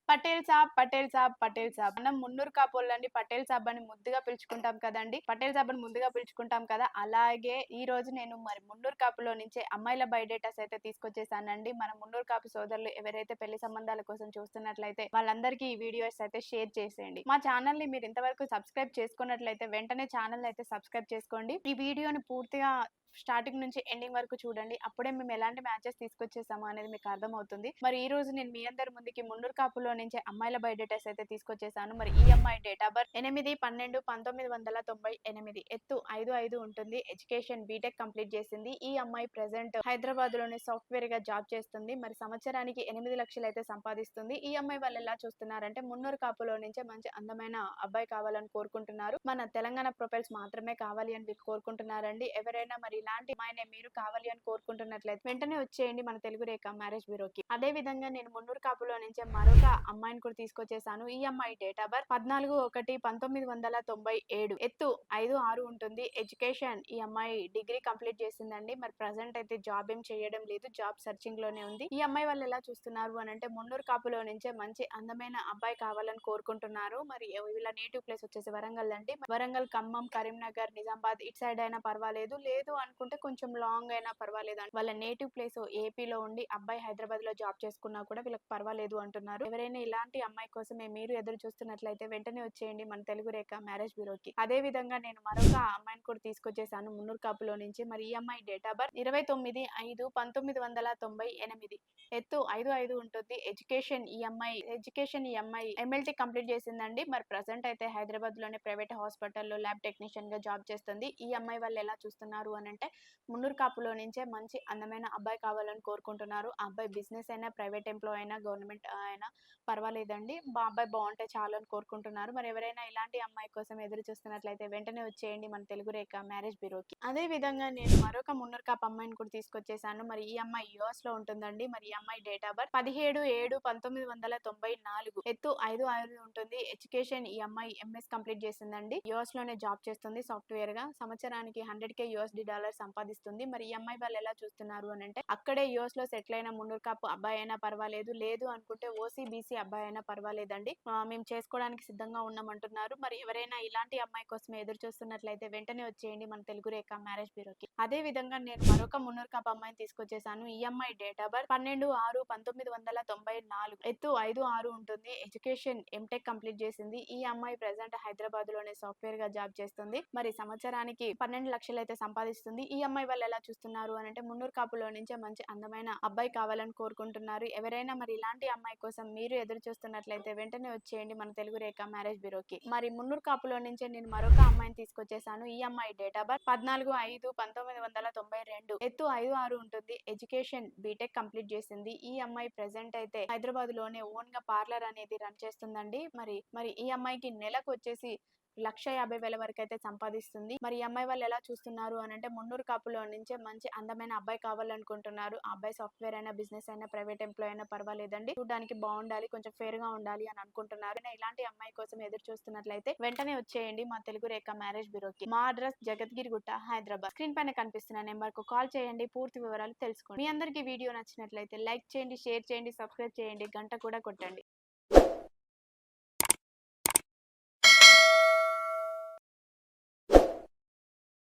పటేల్ సాబ్ పటేల్ సాబ్ మనం మున్నూరు కాపోళ్ళండి పటేల్ సాబ్ అని ముద్దుగా పిలుచుకుంటాం కదండి. పటేల్ సాబ్ అని ముందుగా పిలుచుకుంటాం కదా, అలాగే ఈ రోజు నేను మరి మున్నూరు కాపులో నుంచే అమ్మాయిల బయోడేటాస్ అయితే తీసుకొచ్చేసానండి. మన మున్నూరు కాపు సోదరులు ఎవరైతే పెళ్లి సంబంధాల కోసం చూస్తున్నట్లయితే వాళ్ళందరికీ ఈ వీడియోస్ అయితే షేర్ చేసేయండి. మా ఛానల్ ని మీరు ఇంతవరకు సబ్స్క్రైబ్ చేసుకున్నట్లయితే వెంటనే ఛానల్ అయితే సబ్స్క్రైబ్ చేసుకోండి. ఈ వీడియోని పూర్తిగా స్టార్టింగ్ నుంచి ఎండింగ్ వరకు చూడండి. అప్పుడే మేము ఎలాంటి మ్యాచెస్ తీసుకొచ్చేసాము అనేది మీకు అర్థమవుతుంది. మరి ఈ రోజు నేను మీ అందరి ముందుకి మున్నూరు కాపులో నుంచి అమ్మాయిల బయోడేటాస్ అయితే తీసుకొచ్చేసాను. మరి ఈ అమ్మాయి డేట్ ఆఫ్ బర్త్ 8/12/1998, ఎత్తు 5'5" ఉంటుంది. ఎడ్యుకేషన్ బీటెక్ కంప్లీట్ చేసింది. ఈ అమ్మాయి ప్రెసెంట్ హైదరాబాద్ లోనే సాఫ్ట్వేర్ గా జాబ్ చేస్తుంది. మరి సంవత్సరానికి 8 లక్షలు అయితే సంపాదిస్తుంది. ఈ అమ్మాయి వాళ్ళు ఎలా చూస్తున్నారంటే మున్నూరు కాపులో నుంచే మంచి అందమైన అబ్బాయి కావాలని కోరుకుంటున్నారు. మన తెలంగాణ ప్రొఫైల్స్ మాత్రమే కావాలి అని వీళ్ళు కోరుకుంటున్నారండి. ఎవరైనా మరి ఇలాంటి అమ్మాయినే మీరు కావాలి అని కోరుకుంటున్నట్లయితే వెంటనే వచ్చేయండి మన తెలుగు రేఖ మ్యారేజ్ బ్యూరోకి. అదే విధంగా నేను మున్నూరు కాపులో నుంచే మరొక అమ్మాయిని కూడా తీసుకొచ్చేసాను. ఈ అమ్మాయి డేట్ ఆఫ్ బర్త్ 14/1/1997, ఎత్తు 5'6" ఉంటుంది. ఎడ్యుకేషన్ ఈ అమ్మాయి డిగ్రీ కంప్లీట్ చేసిందండి. మరి ప్రజెంట్ అయితే జాబ్ ఏం చేయడం లేదు, జాబ్ సర్చింగ్ లోనే ఉంది. ఈ అమ్మాయి వాళ్ళు ఎలా చూస్తున్నారు అని అంటే మున్నూరు కాపులో నుంచే మంచి అందమైన అబ్బాయి కావాలని కోరుకుంటున్నారు. మరి వీళ్ళ నేటివ్ ప్లేస్ వచ్చేసి వరంగల్ అండి. వరంగల్, ఖమ్మం, కరీంనగర్, నిజామాబాద్ ఇటు సైడ్ అయినా పర్వాలేదు, లేదు అనుకుంటే కొంచెం లాంగ్ అయినా పర్వాలేదు. వాళ్ళ నేటివ్ ప్లేస్ ఏపీలో ఉండి అబ్బాయి హైదరాబాద్ లో జాబ్ చేసుకున్నా కూడా వీళ్ళకి పర్వాలేదు అంటున్నారు. ఎవరైనా ఇలాంటి అమ్మాయి కోసమే మీరు ఎదురు చూస్తున్నట్లయితే వెంటనే వచ్చేయండి మన తెలుగు రేఖ మ్యారేజ్ బ్యూరోకి. అదే విధంగా నేను మరొక అమ్మాయిని కూడా తీసుకొచ్చేసాను మున్నూరు కాపులో నుంచి. మరి ఈ అమ్మాయి డేట్ ఆఫ్ బర్త్ 29/5/1998, ఎత్తు 5'5" ఉంటుంది. ఎడ్యుకేషన్ ఈ అమ్మాయి ఎంఎల్టీ కంప్లీట్ చేసిందండి. మరి ప్రజెంట్ అయితే హైదరాబాద్ లోనే ప్రైవేట్ హాస్పిటల్లో ల్యాబ్ టెక్నీషియన్ గా జాబ్ చేస్తుంది. ఈ అమ్మాయి వాళ్ళు ఎలా చూస్తున్నారు అని అంటే మున్నూరు కాపులో నుంచే మంచి అందమైన అబ్బాయి కావాలని కోరుకుంటున్నారు. ఆ అబ్బాయి బిజినెస్ అయినా, ప్రైవేట్ ఎంప్లాయ్ అయినా, గవర్నమెంట్ అయినా పర్వాలేదండి. అబ్బాయి బాగుంటే చాలు అని కోరుకుంటున్నారు. మరి ఎవరైనా ఇలాంటి అమ్మాయి కోసం ఎదురు చూస్తున్నట్లయితే వెంటనే వచ్చేయండి మన తెలుగు రేఖ మ్యారేజ్ బ్యూరోకి. అదే విధంగా నేను మరొక మున్నూరు కాపు అమ్మాయిని కూడా తీసుకొచ్చేసాను. మరి ఈ అమ్మాయి యుఎస్ లో ఉంటుందండి. మరి ఈ అమ్మాయి డేట్ ఆఫ్ బర్త్ 17/7/1994, ఎత్తు 5'6" ఉంటుంది. ఎడ్యుకేషన్ ఈ అమ్మాయి ఎంఎస్ కంప్లీట్ చేసిందండి. యుఎస్ లోనే జాబ్ చేస్తుంది సాఫ్ట్వేర్ గా. సంవత్సరానికి $100,000 సంపాదిస్తుంది. మరి ఈ అమ్మాయి వాళ్ళు ఎలా చూస్తున్నారు అని అంటే అక్కడే యుఎస్ లో సెటిల్ అయిన మున్నూరు కాపు అబ్బాయి అయినా పర్వాలేదు, లేదు అనుకుంటే ఓసీ బీసీ అబ్బాయి అయినా పర్వాలేదండి. మేము చేసుకోవడానికి సిద్ధంగా ఉన్నామంటున్నారు. మరి ఎవరైనా ఇలాంటి అమ్మాయి కోసం ఎదురు చూస్తున్నట్లయితే వెంటనే వచ్చేయండి మన తెలుగు రేఖ మ్యారేజ్ బ్యూరోకి. అదే విధంగా నేను మరొక మున్నూరు కాపు అమ్మాయిని తీసుకొచ్చేసాను. ఈ అమ్మాయి డేట్ ఆఫ్ బర్త్ 12/6/1994, ఎత్తు 5'6" ఉంటుంది. ఎడ్యుకేషన్ ఎంటెక్ కంప్లీట్ చేసింది. ఈ అమ్మాయి ప్రెసెంట్ హైదరాబాద్ లోనే సాఫ్ట్వేర్ గా జాబ్ చేస్తుంది. మరి సంవత్సరానికి 12 లక్షలు అయితే సంపాదిస్తుంది. ఈ అమ్మాయి వాళ్ళు ఎలా చూస్తున్నారు అని అంటే మున్నూరు కాపులో నుంచే మంచి అందమైన అబ్బాయి కావాలని కోరుకుంటున్నారు. ఎవరైనా మరి ఇలాంటి అమ్మాయి కోసం మీరు ఎదురు చూస్తున్నట్లయితే వెంటనే వచ్చేయండి మన తెలుగు రేఖ మ్యారేజ్ బ్యూరోకి. మరి మున్నూరు కాపులో నుంచే నేను మరొక అమ్మాయిని తీసుకొచ్చేసాను. ఈ అమ్మాయి డేట్ ఆఫ్ బర్త్ 14/5/1992, ఎత్తు 5'6" ఉంటుంది. ఎడ్యుకేషన్ బీటెక్ కంప్లీట్ చేసింది. ఈ అమ్మాయి ప్రెసెంట్ అయితే హైదరాబాద్ లోనే ఓన్ గా పార్లర్ అనేది రన్ చేస్తుందండి. మరి ఈ అమ్మాయికి నెలకు వచ్చేసి 1,50,000 వరకు అయితే సంపాదిస్తుంది. మరి ఈ అమ్మాయి వాళ్ళు ఎలా చూస్తున్నారు అని అంటే మున్నూరు కాపులో నుంచే మంచి అందమైన అబ్బాయి కావాలనుకుంటున్నారు. ఆ అబ్బాయి సాఫ్ట్వేర్ అయినా, బిజినెస్ అయినా, ప్రైవేట్ ఎంప్లాయ్ అయినా పర్వాలేదండి. చూడడానికి బాగుండాలి, కొంచెం ఫేర్ గా ఉండాలి అని అనుకుంటున్నారు. ఇలాంటి అమ్మాయి కోసం ఎదురు చూస్తున్నట్లయితే వెంటనే వచ్చేయండి మా తెలుగు రేఖ మ్యారేజ్ బ్యూరోకి. మా అడ్రస్ జగద్గిరిగుట్ట, హైదరాబాద్. స్క్రీన్ పైన కనిపిస్తున్న నెంబర్ కు కాల్ చేయండి, పూర్తి వివరాలు తెలుసుకోండి. మీ అందరికీ వీడియో నచ్చినట్లయితే లైక్ చేయండి, షేర్ చేయండి, సబ్స్క్రైబ్ చేయండి, గంట కూడా కొట్టండి.